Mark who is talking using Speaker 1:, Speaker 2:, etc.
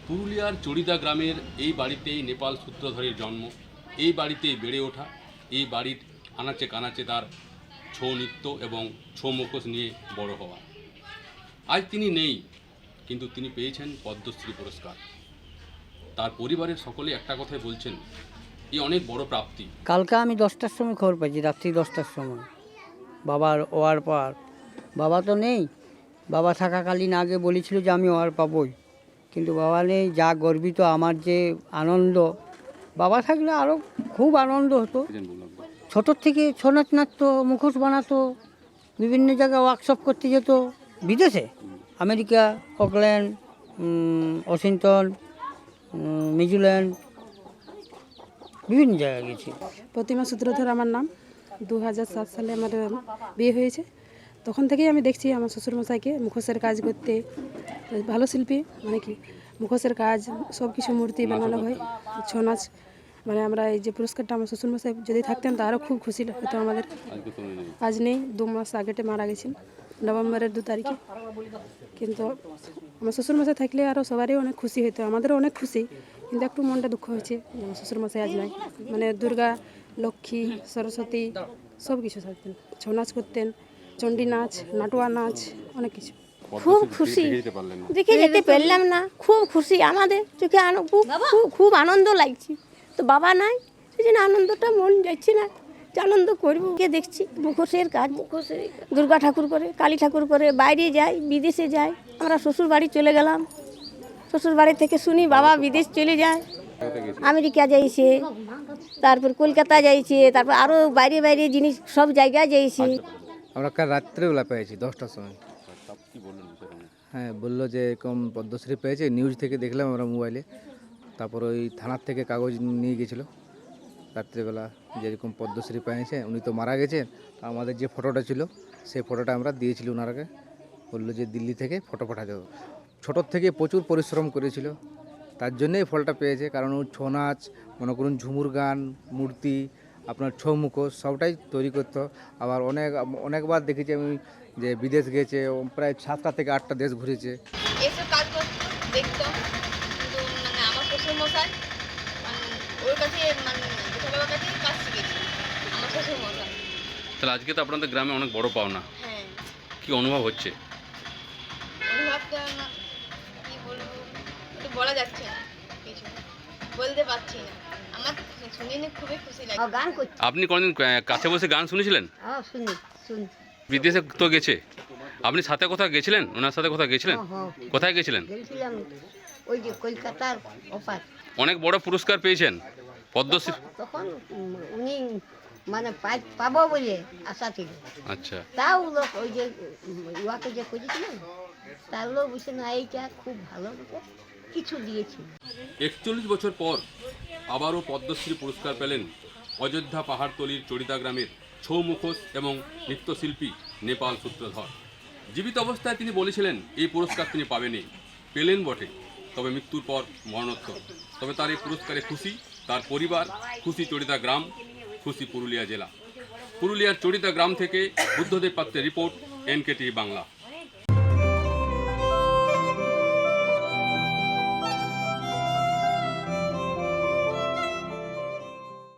Speaker 1: পুরুলিয়ার চড়িদা গ্রামের এই বাড়িতেই নেপাল সূত্রধরের জন্ম, এই বাড়িতেই বেড়ে ওঠা, এই বাড়ির আনাচে কানাচে তার ছৌ নৃত্য এবং ছৌ মুখোশ নিয়ে বড় হওয়া। আজ তিনি নেই, কিন্তু তিনি পেয়েছেন পদ্মশ্রী পুরস্কার। তার পরিবারের সকলে একটা কথাই বলছেন, এই অনেক বড় প্রাপ্তি।
Speaker 2: কালকে আমি 10টার সময় খবর পাইছি, রাত্রি 10টার সময় বাবার ওয়ার পার। বাবা তো নেই, বাবা থাকাকালীন আগে বলেছিল যে আমি ওয়ার পাবই, কিন্তু বাবা নেই। যা গর্বিত, আমার যে আনন্দ, বাবা থাকলে আরও খুব আনন্দ হতো। ছোটোর থেকে ছৌ নাচ নাচতো, মুখোশ বানাতো, বিভিন্ন জায়গায় ওয়ার্কশপ করতে যেত, বিদেশে আমেরিকা, অকল্যান্ড, ওয়াশিংটন, নিউজিল্যান্ড, বিভিন্ন জায়গায় গেছি।
Speaker 3: প্রতিমা সূত্রধর আমার নাম। 2007 সালে আমার বিয়ে হয়েছে। তখন থেকেই আমি দেখছি আমার শ্বশুরমশাইকে মুখোশের কাজ করতে। ভালো শিল্পী, মানে কি মুখোশের কাজ, সব কিছু মূর্তি বানানো হয়, ছৌ নাচ। মানে আমরা এই যে পুরস্কারটা, আমার শ্বশুরমশাই যদি থাকতেন তো আরও খুব খুশি হতো আমাদের। আজ নেই, 2 মাস আগেতে মারা গেছেন, নভেম্বরের 2 তারিখে। কিন্তু আমার শ্বশুরমশাই থাকলে আরও সবারই অনেক খুশি হতো, আমাদেরও অনেক খুশি। কিন্তু একটু মনটা দুঃখ হয়েছে, আমার শ্বশুরমশাই আজ নাই। মানে দুর্গা, লক্ষ্মী, সরস্বতী সব কিছু থাকতেন, ছৌ নাচ করতেন, চণ্ডী নাচ, নাটুয়া নাচ, অনেক কিছু।
Speaker 4: খুব খুশি, দেখে যেতে পারলাম না। খুব খুশি, আমাদের চোখে খুব আনন্দ লাগছে। তো বাবা নাই, সেই জন্য আনন্দটা মন যাচ্ছে না যে আনন্দ করবো। কে দেখছি মুখোশের কাজ, দুর্গা ঠাকুর করে, কালী ঠাকুর করে, বাইরে যাই, বিদেশে যাই। আমরা শ্বশুর বাড়ি চলে গেলাম, শ্বশুর বাড়ি থেকে শুনি বাবা বিদেশ চলে যায়, আমেরিকা যাইছে, তারপর কলকাতা যাইছে, তারপর আরও বাইরে বাইরে জিনিস সব জায়গায় যাইছে।
Speaker 5: আমরা কাল রাত্রেবেলা পেয়েছি 10টার সময়। হ্যাঁ, বললো যে এরকম পদ্মশ্রী পেয়েছে, নিউজ থেকে দেখলাম আমরা মোবাইলে। তারপর ওই থানার থেকে কাগজ নিয়ে গেছিলো রাত্রেবেলা, যেরকম পদ্মশ্রী পেয়েছে। উনি তো মারা গেছেন, আমাদের যে ফটোটা ছিল সেই ফটোটা আমরা দিয়েছিল ওনারাকে। বললো যে দিল্লি থেকে ফটো পাঠা দেবো। ছোটোর থেকে প্রচুর পরিশ্রম করেছিল, তার জন্যই ফলটা পেয়েছে। কারণ ও ছৌ নাচ, মনে করুন ঝুমুর গান, মূর্তি, আপনার ছৌ মুখোশ সবটাই তৈরি করতো। আবার অনেকবার দেখেছি আমি যে বিদেশ গেছে, প্রায় 7টা থেকে 8টা দেশ ঘুরেছে।
Speaker 6: এসব কাজ করতো, দেখতো, কিন্তু মানে আমার শ্বশুরমশাই মানে ওর কাছে, মানে বাবার কাছে কাজ শিখেছি আমার শ্বশুরমশাই।
Speaker 1: তাহলে আজকে তো আপনাদের গ্রামে অনেক বড় পাওনা,
Speaker 6: হ্যাঁ।
Speaker 1: কি অনুভব হচ্ছে?
Speaker 6: অনুভবটা না কি বলবো, একটু বলা যাচ্ছে না, কিছু বলতে পারছি না। আমার শুনে খুবই খুশি লাগে।
Speaker 4: গান করছি,
Speaker 1: আপনি কোনদিন কাছে বসে গান শুনেছিলেন?
Speaker 4: শুনি।
Speaker 1: বিদেশে তো গেছে, আপনি সাথে কোথাও গেছিলেন? ওনার সাথে কোথাও গেছিলেন? কোথায় গেছিলেন?
Speaker 4: গেছিলাম ওই যে কলকাতার অপার।
Speaker 1: অনেক বড় পুরস্কার পেয়েছেন, পদ্মশ্রী।
Speaker 4: তখন উনি মানে পাবো বলে আশা ছিল।
Speaker 1: আচ্ছা,
Speaker 4: তাও লোক ওই যে ইউয়াকে যে করেছিলেন, তার লোক বলছে না এইটা খুব ভালো কিছু দিয়েছিল।
Speaker 1: 41 বছর পর আবারও পদ্মশ্রী পুরস্কার পেলেন অযোধ্যা পাহাড়তলির চড়িদা গ্রামের ছৌ মুখোশ এবং নৃত্যশিল্পী নেপাল সূত্রধর। জীবিত অবস্থায় তিনি বলেছিলেন এই পুরস্কার তিনি পাবেনই, পেলেন বটে, তবে মৃত্যুর পর মরণোত্তর। তবে তার এই পুরস্কারে খুশি তার পরিবার, খুশি চড়িদা গ্রাম, খুশি পুরুলিয়া জেলা। পুরুলিয়ার চড়িদা গ্রাম থেকে বুদ্ধদেব পাত্রের রিপোর্ট, NKTV বাংলা।